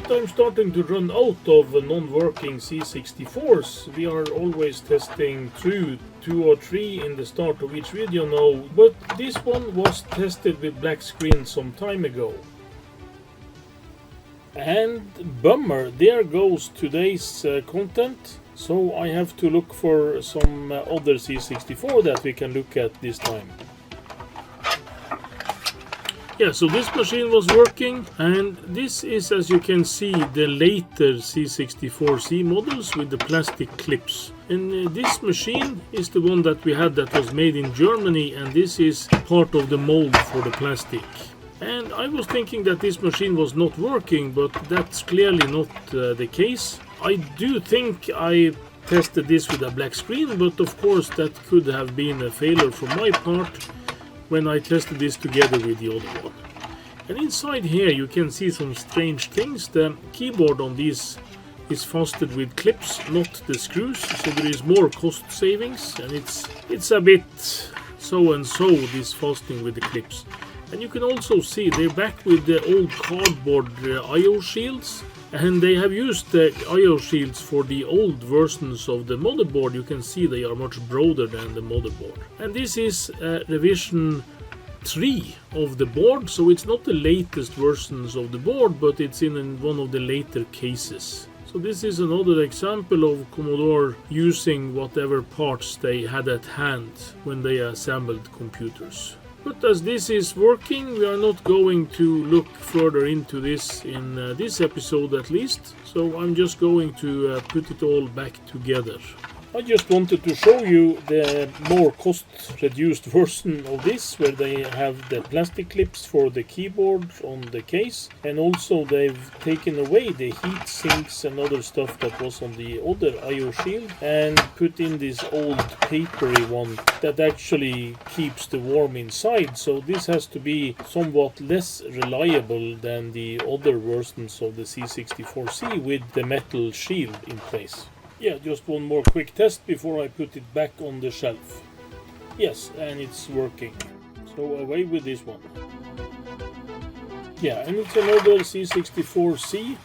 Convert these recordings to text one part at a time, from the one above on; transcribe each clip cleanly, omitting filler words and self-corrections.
but I'm starting to run out of non-working C64s. We are always testing through 2 or 3 in the start of each video now, but this one was tested with black screen some time ago. And bummer, there goes today's content. So I have to look for some other C64 that we can look at this time. Yeah, so this machine was working, and this is, as you can see, the later C64C models with the plastic clips. And this machine is the one that we had that was made in Germany, and this is part of the mold for the plastic. And I was thinking that this machine was not working, but that's clearly not the case. I do think I tested this with a black screen, but of course that could have been a failure from my part when I tested this together with the other one. And inside here you can see some strange things. The keyboard on these is fastened with clips, not the screws, so there is more cost savings, and it's a bit so and so, this fastening with the clips. And you can also see they're back with the old cardboard I/O shields, and they have used the I/O shields for the old versions of the motherboard. You can see they are much broader than the motherboard. And this is revision 3 of the board, so it's not the latest versions of the board, but it's in one of the later cases. So this is another example of Commodore using whatever parts they had at hand when they assembled computers. But as this is working, we are not going to look further into this in this episode at least. So I'm just going to put it all back together. I just wanted to show you the more cost-reduced version of this, where they have the plastic clips for the keyboard on the case, and also they've taken away the heat sinks and other stuff that was on the other I/O shield and put in this old papery one that actually keeps the warm inside. So this has to be somewhat less reliable than the other versions of the C64C with the metal shield in place. Yeah, just one more quick test before I put it back on the shelf. Yes, and it's working. So away with this one. Yeah, and it's another C64C.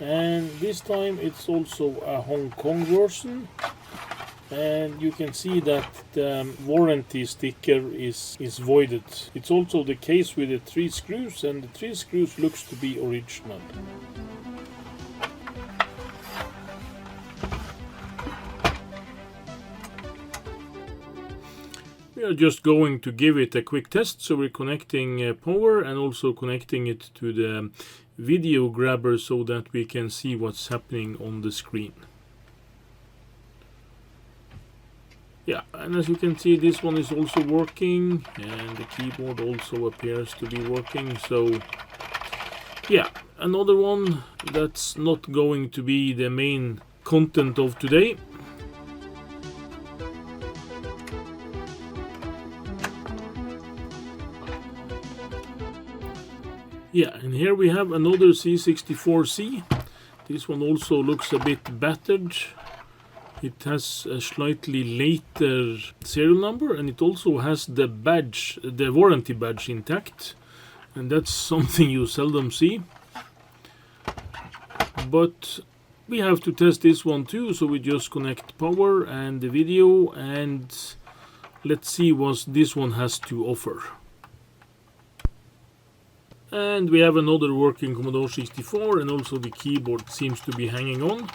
And this time it's also a Hong Kong version. And you can see that the warranty sticker is voided. It's also the case with the 3 screws, and the 3 screws looks to be original. We are just going to give it a quick test, so we're connecting power and also connecting it to the video grabber so that we can see what's happening on the screen. Yeah, and as you can see, this one is also working, and the keyboard also appears to be working. So yeah, another one that's not going to be the main content of today. Yeah, and here we have another C64C. This one also looks a bit battered. It has a slightly later serial number, and it also has the badge, the warranty badge intact. And that's something you seldom see. But we have to test this one too, so we just connect power and the video, and let's see what this one has to offer. And we have another working Commodore 64, and also the keyboard seems to be hanging on.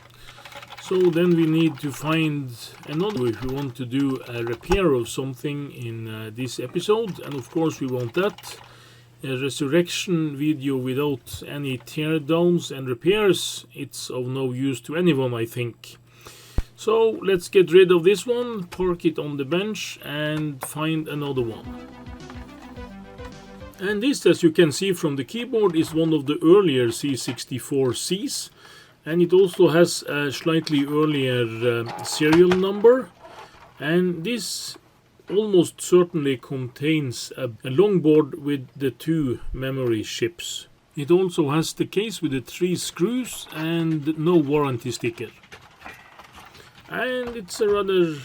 So then we need to find another if we want to do a repair of something in this episode. And of course we want that. A resurrection video without any teardowns and repairs, it's of no use to anyone, I think. So let's get rid of this one, park it on the bench, and find another one. And this, as you can see from the keyboard, is one of the earlier C64Cs, and it also has a slightly earlier serial number, and this almost certainly contains a long board with the 2 memory chips. It also has the case with the 3 screws and no warranty sticker. And it's a rather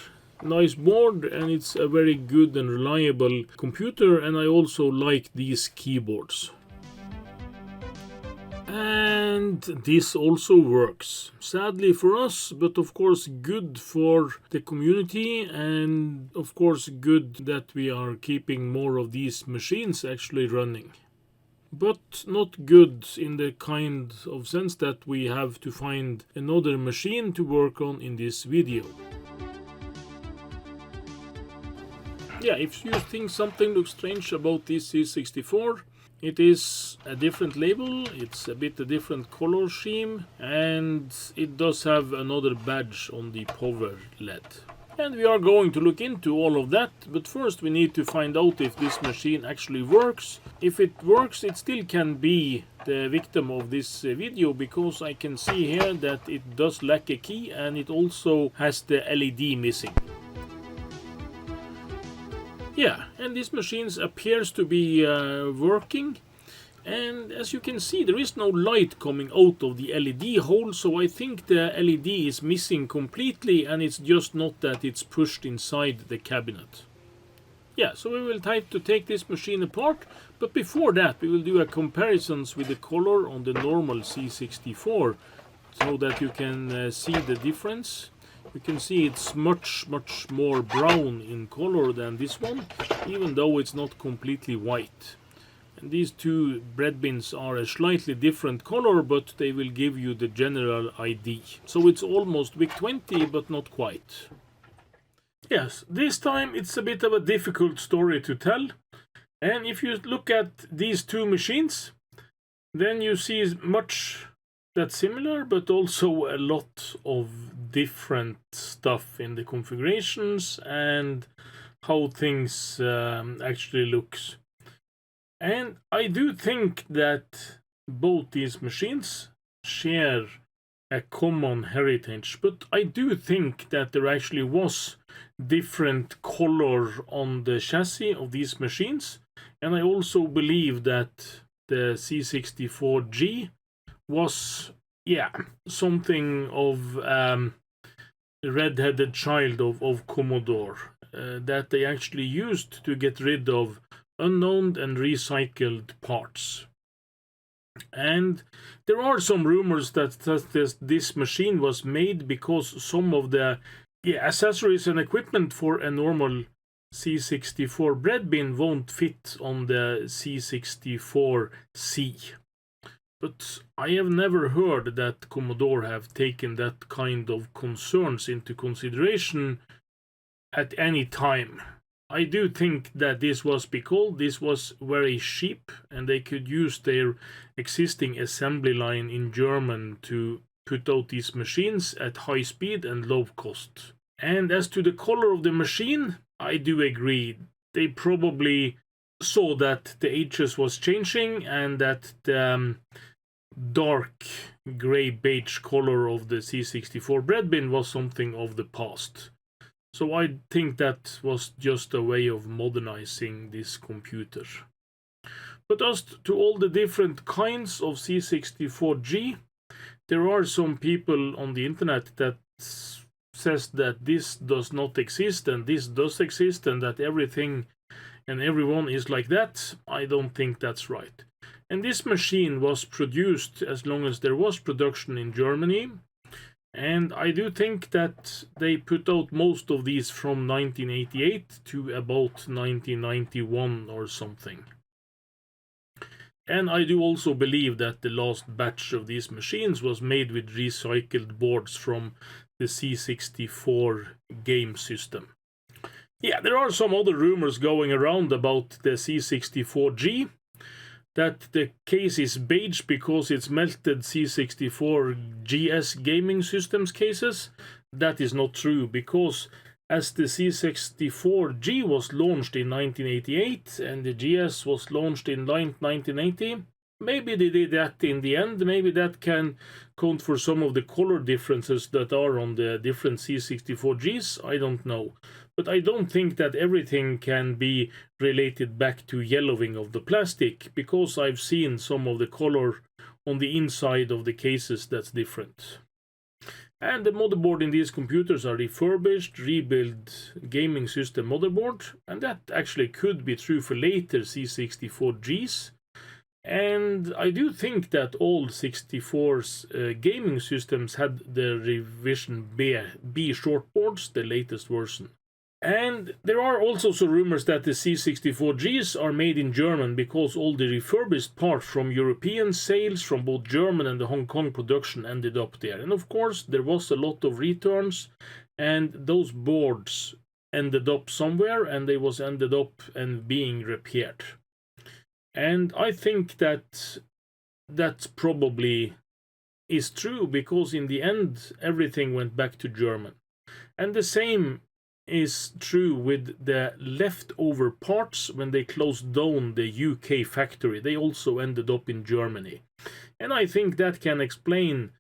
nice board, and it's a very good and reliable computer, and I also like these keyboards. And this also works. Sadly for us, but of course good for the community, and of course good that we are keeping more of these machines actually running. But not good in the kind of sense that we have to find another machine to work on in this video. Yeah, if you think something looks strange about this C64, it is a different label, it's a bit a different color scheme, and it does have another badge on the power LED. And we are going to look into all of that, but first we need to find out if this machine actually works. If it works, it still can be the victim of this video, because I can see here that it does lack a key and it also has the LED missing. Yeah, and this machine appears to be working, and as you can see there is no light coming out of the LED hole, so I think the LED is missing completely, and it's just not that it's pushed inside the cabinet. Yeah, so we will try to take this machine apart, but before that we will do a comparisons with the color on the normal C64, so that you can see the difference. You can see it's much more brown in color than this one, even though it's not completely white. And these two bread bins are a slightly different color, but they will give you the general ID. So it's almost VIC-20, but not quite. Yes, this time it's a bit of a difficult story to tell. And if you look at these two machines, then you see much that's similar, but also a lot of different stuff in the configurations and how things actually looks. And I do think that both these machines share a common heritage, but I do think that there actually was different color on the chassis of these machines, and I also believe that the C64G was, yeah, something of the red-headed child of Commodore that they actually used to get rid of unknown and recycled parts. And there are some rumors that this machine was made because some of the accessories and equipment for a normal C64 bread bin won't fit on the C64C. But I have never heard that Commodore have taken that kind of concerns into consideration at any time. I do think that this was because this was very cheap and they could use their existing assembly line in German to put out these machines at high speed and low cost. And as to the color of the machine, I do agree. They probably saw that the ages was changing and that the dark gray beige color of the C64 bread bin was something of the past. So I think that was just a way of modernizing this computer. But as to all the different kinds of C64G, there are some people on the internet that says that this does not exist and this does exist and that everything and everyone is like that. I don't think that's right. And this machine was produced as long as there was production in Germany. And I do think that they put out most of these from 1988 to about 1991 or something. And I do also believe that the last batch of these machines was made with recycled boards from the C64 game system. Yeah, there are some other rumors going around about the C64G. That the case is beige because it's melted C64GS gaming systems cases. That is not true, because as the C64G was launched in 1988 and the GS was launched in 1980, maybe they did that in the end. Maybe that can count for some of the color differences that are on the different C64Gs. I don't know. But I don't think that everything can be related back to yellowing of the plastic, because I've seen some of the color on the inside of the cases that's different. And the motherboard in these computers are refurbished, rebuilt gaming system motherboard, and that actually could be true for later C64Gs. And I do think that all 64's gaming systems had the revision B shortboards, the latest version. And there are also some rumors that the C64Gs are made in German because all the refurbished parts from European sales from both German and the Hong Kong production ended up there. And of course, there was a lot of returns, and those boards ended up somewhere, and they was ended up and being repaired. And I think that probably is true, because in the end everything went back to German. And the same is true with the leftover parts when they closed down the UK factory. They also ended up in Germany. And I think that can explain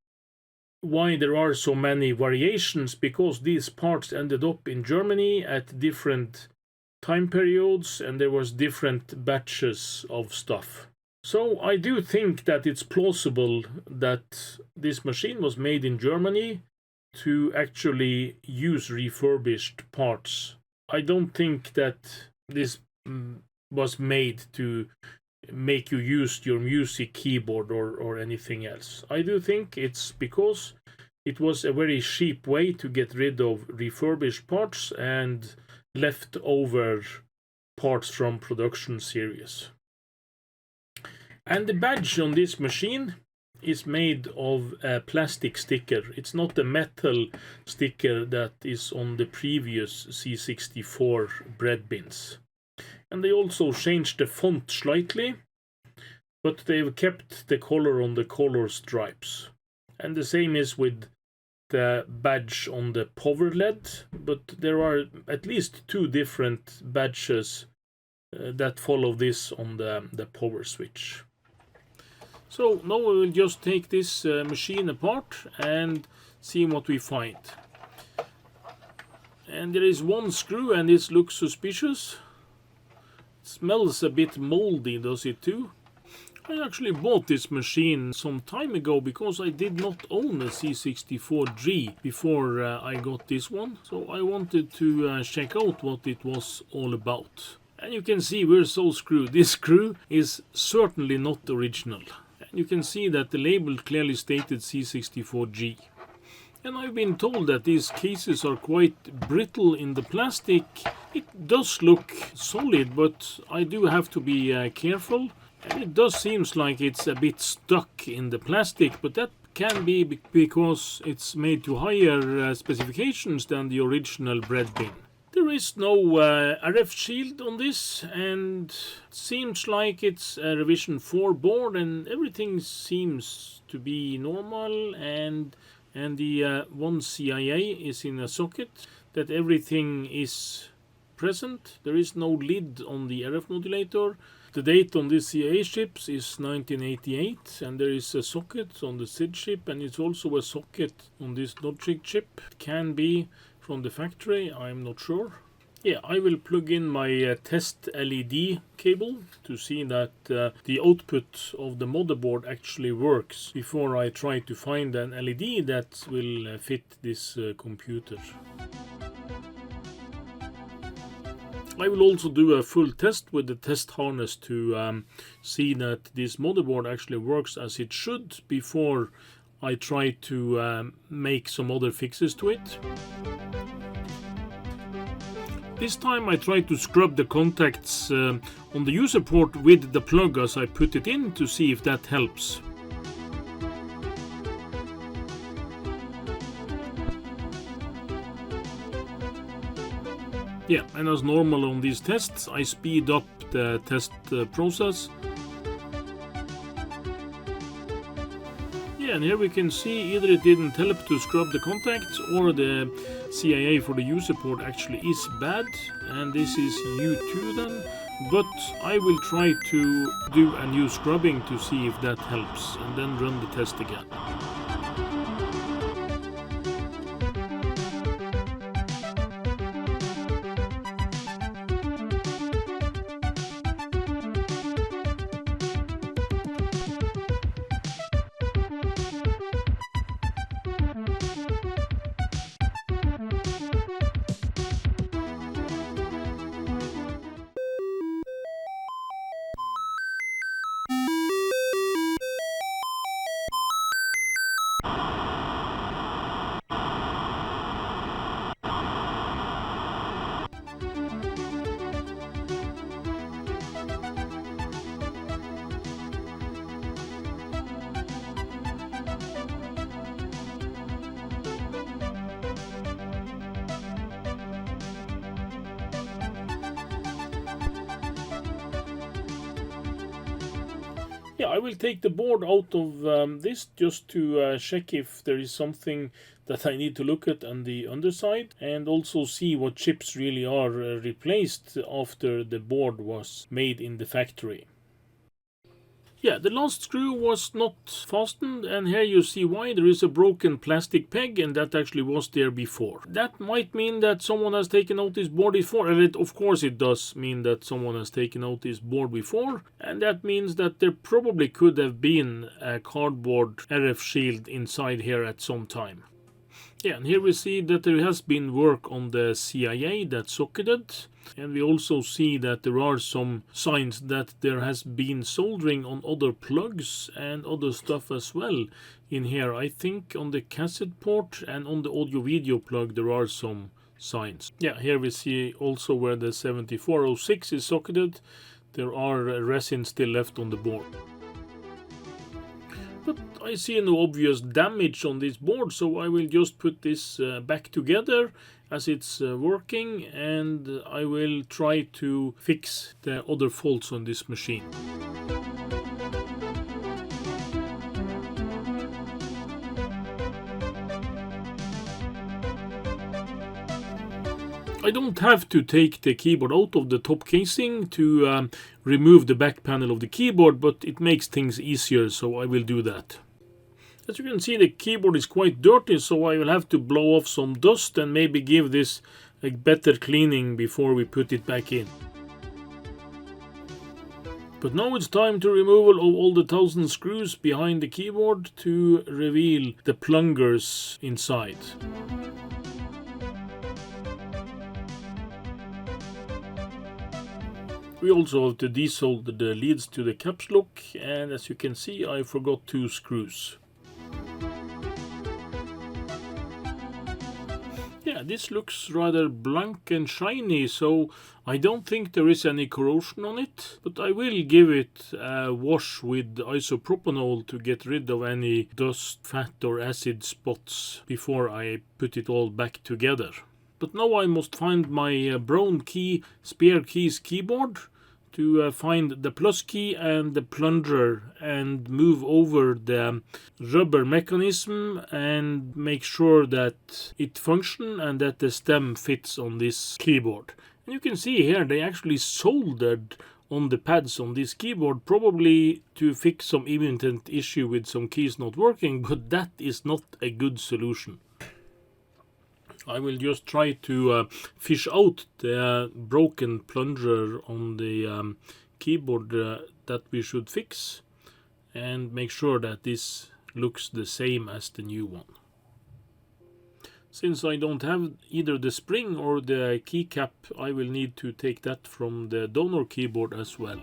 why there are so many variations, because these parts ended up in Germany at different time periods, and there was different batches of stuff. So I do think that it's plausible that this machine was made in Germany to actually use refurbished parts. I don't think that this was made to make you use your music keyboard or anything else. I do think it's because it was a very cheap way to get rid of refurbished parts and leftover parts from production series. And the badge on this machine is made of a plastic sticker. It's not the metal sticker that is on the previous C64 bread bins. And they also changed the font slightly, but they've kept the color on the color stripes. And the same is with the badge on the power LED, but there are at least 2 different badges that follow this on the power switch. So now we will just take this machine apart and see what we find. And there is one screw, and this looks suspicious. It smells a bit moldy, does it too? I actually bought this machine some time ago because I did not own a C64G before I got this one. So I wanted to check out what it was all about. And you can see we're so screwed. This screw is certainly not original. And you can see that the label clearly stated C64G. And I've been told that these cases are quite brittle in the plastic. It does look solid, but I do have to be careful. And it does seem like it's a bit stuck in the plastic, but that can be because it's made to higher specifications than the original bread bin. There is no RF shield on this, and it seems like it's a revision 4 board, and everything seems to be normal, and the one CIA is in a socket, that everything is present. There is no lid on the RF modulator. The date on this CIA chips is 1988, and there is a socket on the SID chip, and it's also a socket on this logic chip. It can be from the factory, I'm not sure. Yeah, I will plug in my test LED cable to see that the output of the motherboard actually works before I try to find an LED that will fit this computer. I will also do a full test with the test harness to see that this motherboard actually works as it should before I try to make some other fixes to it. This time I try to scrub the contacts on the user port with the plug as I put it in to see if that helps. Yeah, and as normal on these tests, I speed up the test process. Yeah, and here we can see either it didn't help to scrub the contacts, or the CIA for the user port actually is bad, and this is U2 then. But I will try to do a new scrubbing to see if that helps, and then run the test again. Yeah, I will take the board out of this just to check if there is something that I need to look at on the underside, and also see what chips really are replaced after the board was made in the factory. Yeah, the last screw was not fastened, and here you see why. There is a broken plastic peg, and that actually was there before. That might mean that someone has taken out this board before, and of course it does mean that someone has taken out this board before, and that means that there probably could have been a cardboard RF shield inside here at some time. Yeah, and here we see that there has been work on the CIA that's socketed, and we also see that there are some signs that there has been soldering on other plugs and other stuff as well in here. I think on the cassette port and on the audio video plug there are some signs. Yeah, here we see also where the 7406 is socketed. There are resin still left on the board. But I see no obvious damage on this board, so I will just put this back together as it's working, and I will try to fix the other faults on this machine. I don't have to take the keyboard out of the top casing to remove the back panel of the keyboard, but it makes things easier, so I will do that. As you can see, the keyboard is quite dirty, so I will have to blow off some dust and maybe give this a better cleaning before we put it back in. But now it's time to removal of all the 1000 screws behind the keyboard to reveal the plungers inside. We also have to desolder the leads to the caps lock, and as you can see, I forgot 2 screws. Yeah, this looks rather blank and shiny, so I don't think there is any corrosion on it, but I will give it a wash with isopropanol to get rid of any dust, fat or acid spots before I put it all back together. But now I must find my brown key spare keys keyboard to find the plus key and the plunger and move over the rubber mechanism and make sure that it functions and that the stem fits on this keyboard. And you can see here they actually soldered on the pads on this keyboard, probably to fix some intermittent issue with some keys not working, but that is not a good solution. I will just try to fish out the broken plunger on the keyboard that we should fix and make sure that this looks the same as the new one. Since I don't have either the spring or the keycap, I will need to take that from the donor keyboard as well.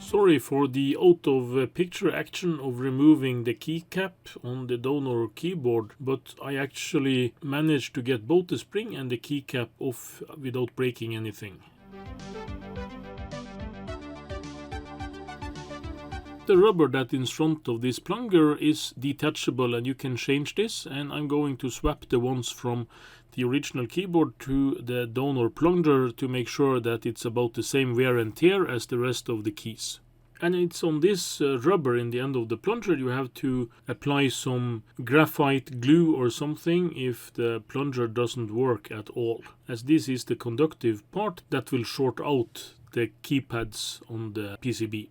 Sorry for the out of picture action of removing the keycap on the donor keyboard, but I actually managed to get both the spring and the keycap off without breaking anything. The rubber that is in front of this plunger is detachable and you can change this, and I'm going to swap the ones from the original keyboard to the donor plunger to make sure that it's about the same wear and tear as the rest of the keys. And it's on this rubber in the end of the plunger you have to apply some graphite glue or something if the plunger doesn't work at all, as this is the conductive part that will short out the keypads on the PCB.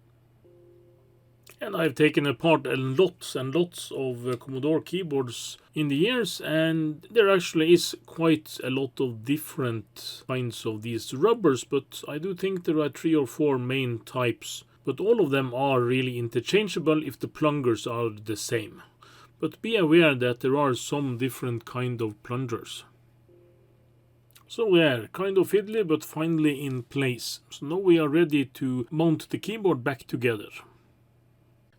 And I've taken apart lots and lots of Commodore keyboards in the years, and there actually is quite a lot of different kinds of these rubbers, but I do think there are 3 or 4 main types. But all of them are really interchangeable if the plungers are the same. But be aware that there are some different kind of plungers. So yeah, kind of fiddly but finally in place. So now we are ready to mount the keyboard back together.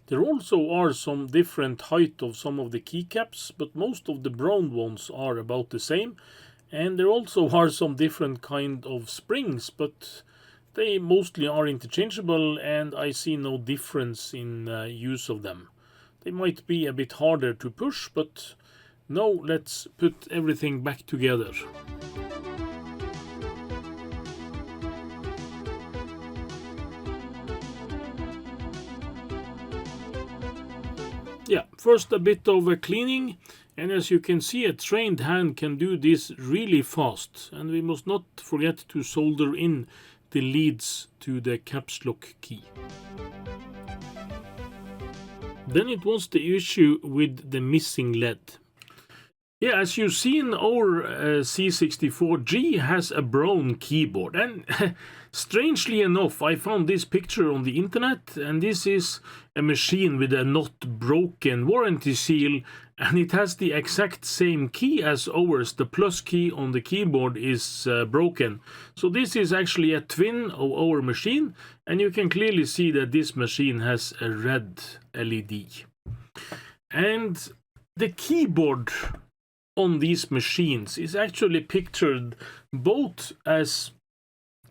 There also are some different height of some of the keycaps, but most of the brown ones are about the same. And there also are some different kind of springs, but they mostly are interchangeable and I see no difference in use of them. They might be a bit harder to push, but now let's put everything back together. yeah, first a bit of a cleaning, and as you can see, a trained hand can do this really fast, and we must not forget to solder in the leads to the caps lock key. Then it was the issue with the missing LED. Yeah, as you've seen, our C64G has a brown keyboard, and strangely enough, I found this picture on the internet, and this is a machine with a not broken warranty seal, and it has the exact same key as ours. The plus key on the keyboard is broken. So this is actually a twin of our machine, and you can clearly see that this machine has a red LED. And the keyboard on these machines is actually pictured both as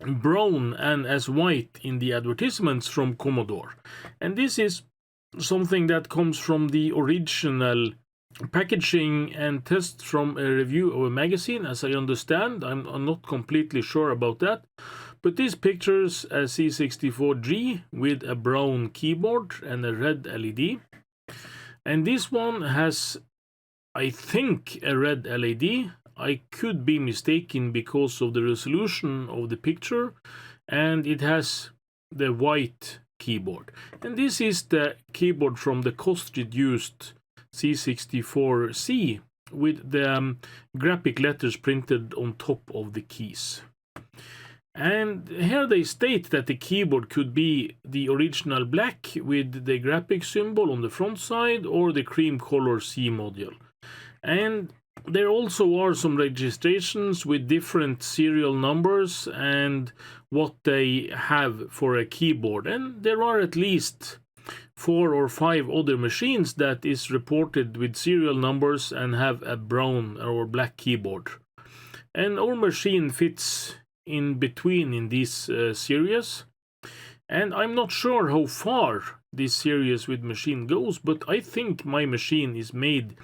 brown and as white in the advertisements from Commodore. And this is something that comes from the original packaging and tests from a review of a magazine, as I understand. I'm not completely sure about that. But this pictures a C64G with a brown keyboard and a red LED. And this one has, I think, a red LED. I could be mistaken because of the resolution of the picture, and it has the white keyboard. And this is the keyboard from the cost-reduced C64C with the graphic letters printed on top of the keys. And here they state that the keyboard could be the original black with the graphic symbol on the front side, or the cream color C module. And there also are some registrations with different serial numbers and what they have for a keyboard. And there are at least 4 or 5 other machines that is reported with serial numbers and have a brown or black keyboard. And our machine fits in between in this series. And I'm not sure how far this series with machine goes, but I think my machine is made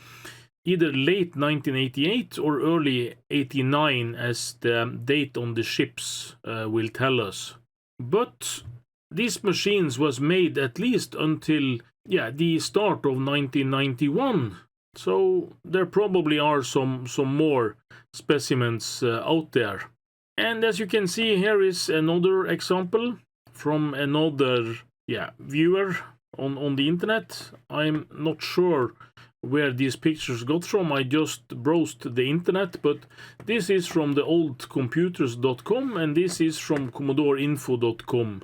either late 1988 or early 89, as the date on the ships will tell us. But these machines was made at least until the start of 1991. So there probably are some more specimens out there. And as you can see, here is another example from another viewer on the internet. I'm not sure where these pictures got from. I just browsed the internet, but this is from the oldcomputers.com and this is from commodoreinfo.com.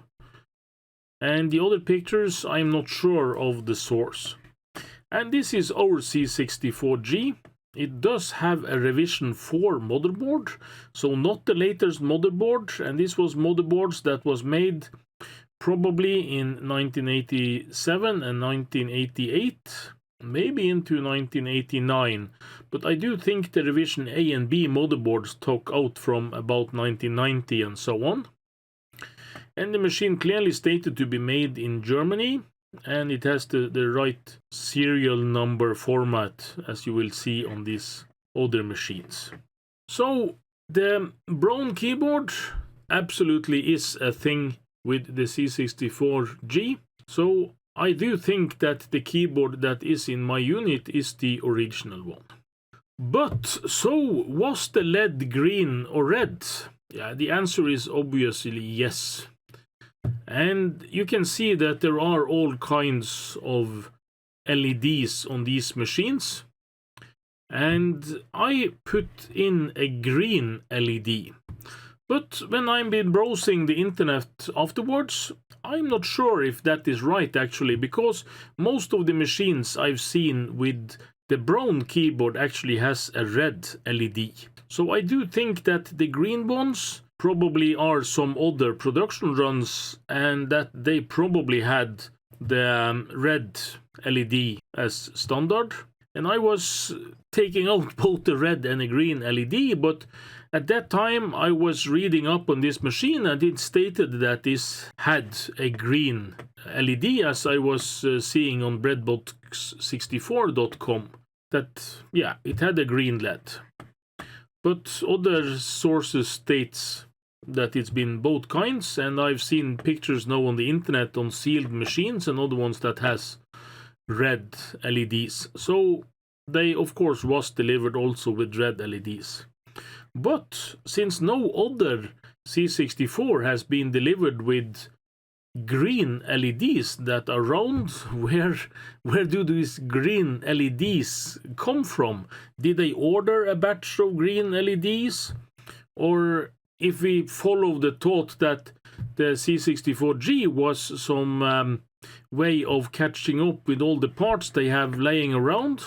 And the other pictures, I'm not sure of the source. And this is our C64G. It does have a revision 4 motherboard, so not the latest motherboard, and this was motherboards that was made probably in 1987 and 1988, maybe into 1989, but I do think the revision A and B motherboards took out from about 1990 and so on. And the machine clearly stated to be made in Germany, and it has the right serial number format, as you will see on these other machines. So the brown keyboard absolutely is a thing with the C64G. So I do think that the keyboard that is in my unit is the original one. But so was the LED green or red? Yeah, the answer is obviously yes. And you can see that there are all kinds of LEDs on these machines. And I put in a green LED. But when I've been browsing the internet afterwards, I'm not sure if that is right actually, because most of the machines I've seen with the brown keyboard actually has a red LED. So I do think that the green ones probably are some other production runs, and that they probably had the red LED as standard. And I was taking out both the red and the green LED, but at that time I was reading up on this machine and it stated that this had a green LED, as I was seeing on breadbox64.com, that it had a green LED. But other sources states that it's been both kinds, and I've seen pictures now on the internet on sealed machines and other ones that has red LEDs. So they of course was delivered also with red LEDs. But since no other C64 has been delivered with green LEDs that are round, where do these green LEDs come from? Did they order a batch of green LEDs? Or if we follow the thought that the C64G was some way of catching up with all the parts they have laying around,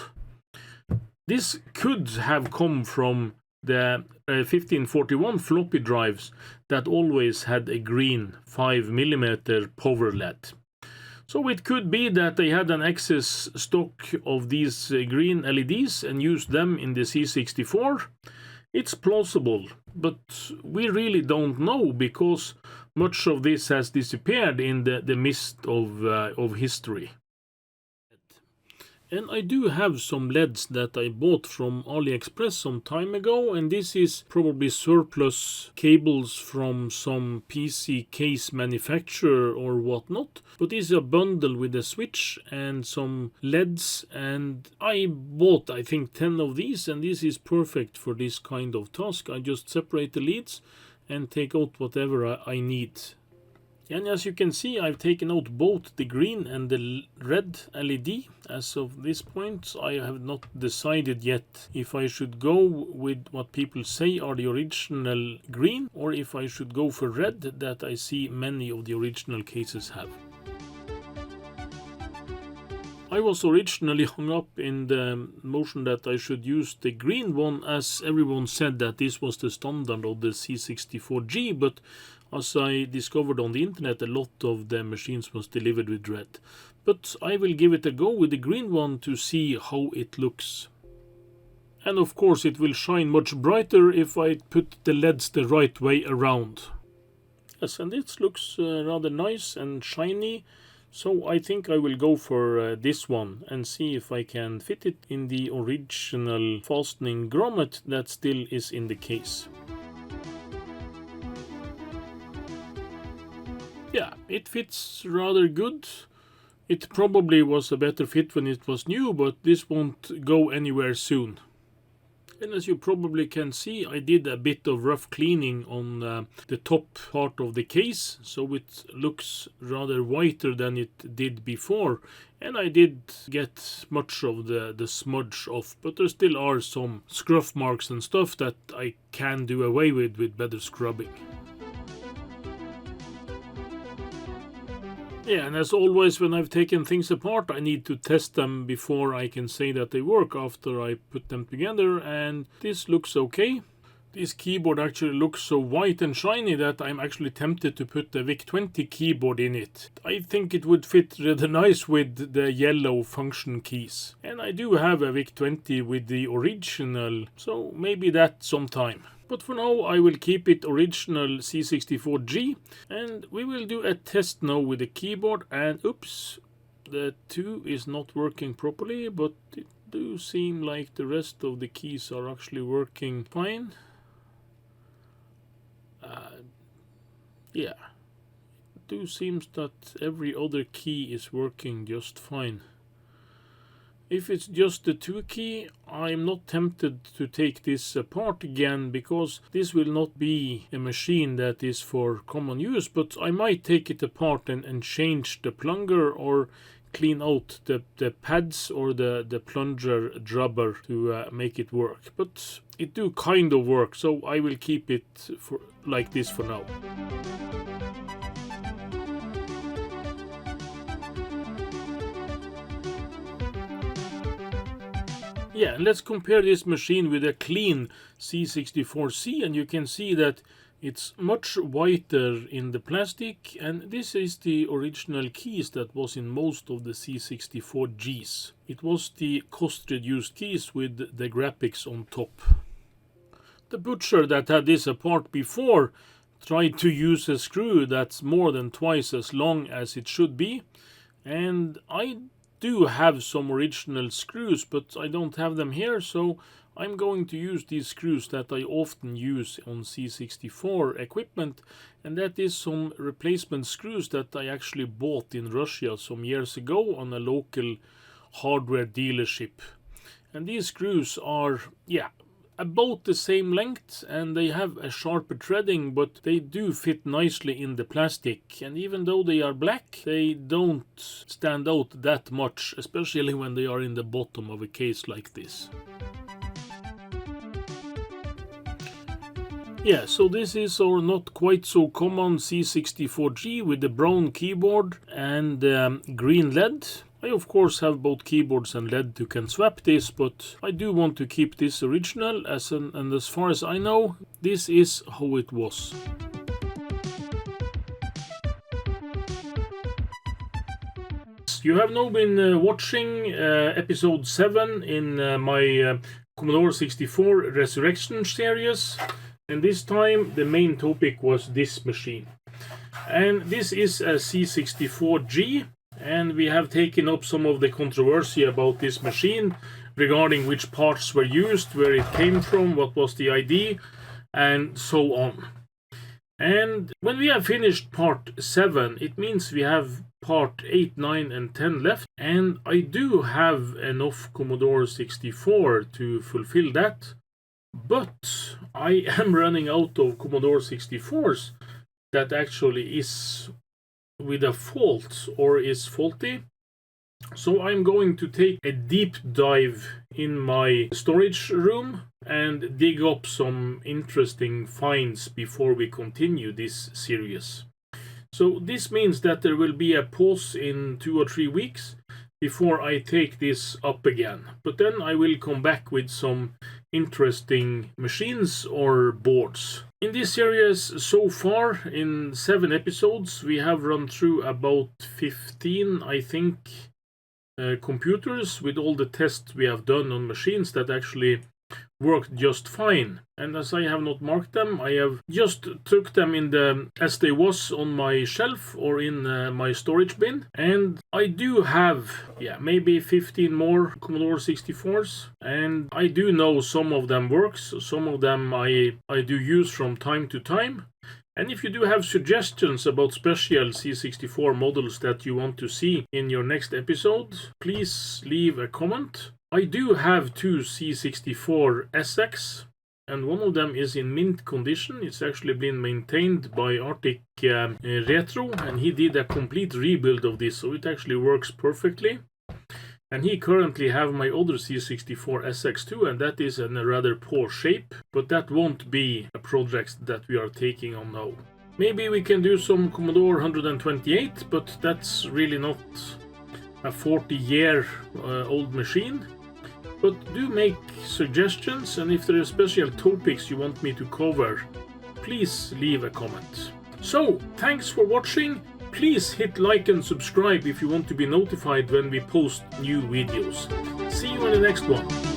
this could have come from the 1541 floppy drives that always had a green 5mm power LED. So it could be that they had an excess stock of these green LEDs and used them in the C64. It's plausible, but we really don't know because much of this has disappeared in the mist of history. And I do have some LEDs that I bought from AliExpress some time ago, and this is probably surplus cables from some PC case manufacturer or whatnot. But this is a bundle with a switch and some LEDs, and I bought I think 10 of these, and this is perfect for this kind of task. I just separate the leads and take out whatever I need. And as you can see, I've taken out both the green and the red LED. As of this point, I have not decided yet if I should go with what people say are the original green, or if I should go for red that I see many of the original cases have. I was originally hung up in the notion that I should use the green one, as everyone said that this was the standard of the C64G, but as I discovered on the internet, a lot of the machines was delivered with red. But I will give it a go with the green one to see how it looks. And of course it will shine much brighter if I put the LEDs the right way around. Yes, and it looks rather nice and shiny. So I think I will go for this one and see if I can fit it in the original fastening grommet that still is in the case. Yeah, it fits rather good. It probably was a better fit when it was new, but this won't go anywhere soon. And as you probably can see, I did a bit of rough cleaning on the top part of the case, so it looks rather whiter than it did before. And I did get much of the smudge off, but there still are some scruff marks and stuff that I can do away with better scrubbing. Yeah, and as always, when I've taken things apart, I need to test them before I can say that they work after I put them together, and this looks okay. This keyboard actually looks so white and shiny that I'm actually tempted to put the VIC-20 keyboard in it. I think it would fit rather nice with the yellow function keys. And I do have a VIC-20 with the original, so maybe that sometime. But for now I will keep it original C64G, and we will do a test now with the keyboard. And oops, the 2 is not working properly, but it do seem like the rest of the keys are actually working fine. Yeah, it do seems that every other key is working just fine. If it's just the 2 key, I'm not tempted to take this apart again, because this will not be a machine that is for common use, but I might take it apart and change the plunger or clean out the pads or the plunger dropper to make it work. But it do kind of work, so I will keep it like this for now. Yeah, and let's compare this machine with a clean C64C, and you can see that it's much whiter in the plastic, and this is the original keys that was in most of the C64Gs. It was the cost-reduced keys with the graphics on top. The butcher that had this apart before tried to use a screw that's more than twice as long as it should be, and I do have some original screws, but I don't have them here, so I'm going to use these screws that I often use on C64 equipment, and that is some replacement screws that I actually bought in Russia some years ago on a local hardware dealership. And these screws are, yeah, about the same length, and they have a sharper threading, but they do fit nicely in the plastic. And even though they are black, they don't stand out that much, especially when they are in the bottom of a case like this. Yeah, so this is our not quite so common C64G with the brown keyboard and green LED. I of course have both keyboards and LED to can swap this, but I do want to keep this original, and as far as I know, this is how it was. You have now been watching episode 7 in my Commodore 64 Resurrection series. And this time the main topic was this machine. And this is a C64G, and we have taken up some of the controversy about this machine regarding which parts were used, where it came from, what was the ID, and so on. And when we have finished part 7, it means we have part 8, 9 and 10 left, and I do have enough Commodore 64 to fulfill that. But I am running out of Commodore 64s that actually is with a fault or is faulty. So I'm going to take a deep dive in my storage room and dig up some interesting finds before we continue this series. So this means that there will be a pause in 2 or 3 weeks before I take this up again. But then I will come back with some interesting machines or boards. In this series so far, in 7 episodes, we have run through about 15, I think, computers with all the tests we have done on machines that actually worked just fine. And as I have not marked them, I have just took them in the as they was on my shelf or in my storage bin. And I do have, maybe 15 more Commodore 64s, and I do know some of them works, some of them I do use from time to time. And if you do have suggestions about special C64 models that you want to see in your next episode, please leave a comment. I do have 2 C64 SX, and one of them is in mint condition. It's actually been maintained by Arctic Retro, and he did a complete rebuild of this, so it actually works perfectly. And he currently have my other C64 SX2, and that is in a rather poor shape, but that won't be a project that we are taking on now. Maybe we can do some Commodore 128, but that's really not a 40-year old machine. But do make suggestions, and if there are special topics you want me to cover, please leave a comment. So, thanks for watching. Please hit like and subscribe if you want to be notified when we post new videos. See you in the next one.